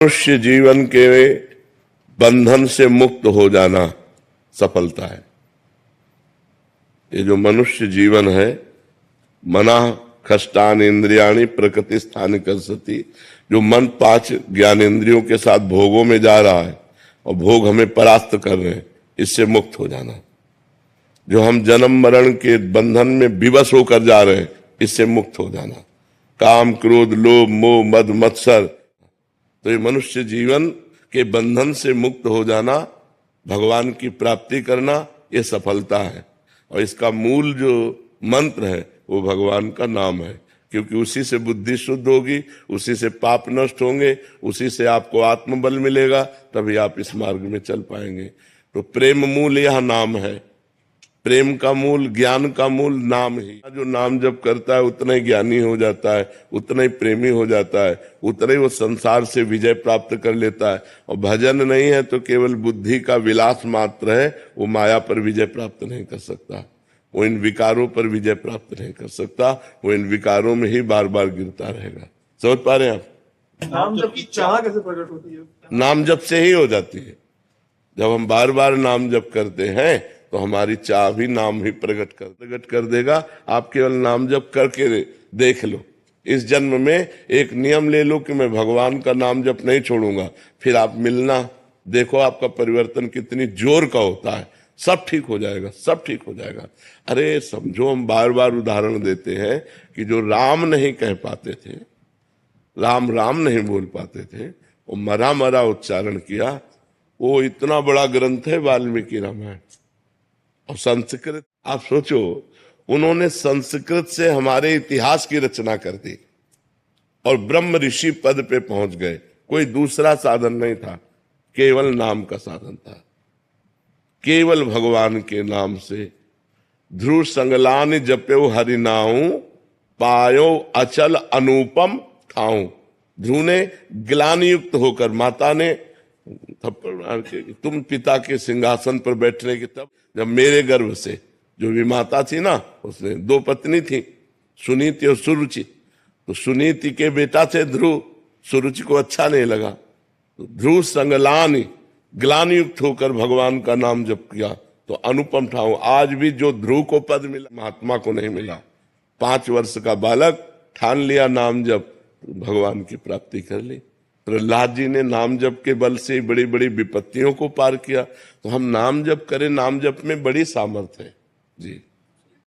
मनुष्य जीवन के बंधन से मुक्त हो जाना सफलता है। ये जो मनुष्य जीवन है, मना खष्टान इंद्रियाणी प्रकृति स्थान कर्षति, जो मन 5 ज्ञानेंद्रियों के साथ भोगों में जा रहा है और भोग हमें परास्त कर रहे हैं, इससे मुक्त हो जाना। जो हम जन्म मरण के बंधन में विवश होकर जा रहे हैं, इससे मुक्त हो जाना। काम क्रोध लोभ मोह मद मत्सर, तो ये मनुष्य जीवन के बंधन से मुक्त हो जाना, भगवान की प्राप्ति करना, ये सफलता है। और इसका मूल जो मंत्र है वो भगवान का नाम है, क्योंकि उसी से बुद्धि शुद्ध होगी, उसी से पाप नष्ट होंगे, उसी से आपको आत्मबल मिलेगा, तभी आप इस मार्ग में चल पाएंगे। तो प्रेम मूल यह नाम है। प्रेम का मूल, ज्ञान का मूल नाम ही। जो नाम जप करता है उतना ही ज्ञानी हो जाता है, उतना ही प्रेमी हो जाता है, उतना ही वो संसार से विजय प्राप्त कर लेता है। और भजन नहीं है तो केवल बुद्धि का विलास मात्र है, वो माया पर विजय प्राप्त नहीं कर सकता, वो इन विकारों पर विजय प्राप्त नहीं कर सकता, वो इन विकारों में ही बार बार गिरता रहेगा। समझ पा रहे हैं आप? नाम जप की चाह कैसे प्रकट होती है? नाम जप से ही हो जाती है। जब हम बार बार नाम जप करते हैं तो हमारी चाह भी नाम ही प्रकट कर देगा। आप केवल नाम जप करके देख लो। इस जन्म में एक नियम ले लो कि मैं भगवान का नाम जप नहीं छोड़ूंगा, फिर आप मिलना, देखो आपका परिवर्तन कितनी जोर का होता है। सब ठीक हो जाएगा, सब ठीक हो जाएगा। अरे समझो, हम बार बार उदाहरण देते हैं कि जो राम नहीं कह पाते थे, राम राम नहीं बोल पाते थे, वो मरा मरा उच्चारण किया। वो इतना बड़ा ग्रंथ है वाल्मीकि रामायण। और संस्कृत, आप सोचो, उन्होंने संस्कृत से हमारे इतिहास की रचना कर दी और ब्रह्म ऋषि पद पे पहुंच गए। कोई दूसरा साधन नहीं था, केवल नाम का साधन था। केवल भगवान के नाम से ध्रुव संगलान जप्यो हरिनाऊ, पायो अचल अनुपम ठाऊ। ध्रुव ने ग्लानि युक्त होकर, माता ने थप्पड़ मार के, तुम पिता के सिंहासन पर बैठने की, तब जब मेरे गर्भ से जो विमाता थी ना, उसने 2 पत्नी थी, सुनीति और सुरुचि। तो सुनीति के बेटा थे ध्रुव, सुरुचि को अच्छा नहीं लगा, तो ध्रुव संगलानि ग्लानि युक्त होकर भगवान का नाम जप किया तो अनुपम ठाऊ। आज भी जो ध्रुव को पद मिला, महात्मा को नहीं मिला। 5 वर्ष का बालक ठान लिया नाम जप, भगवान की प्राप्ति कर ली। प्रहलाद जी ने नाम जप के बल से बड़ी बड़ी विपत्तियों को पार किया। तो हम नाम जप करें, नाम जप में बड़ी सामर्थ्य है जी।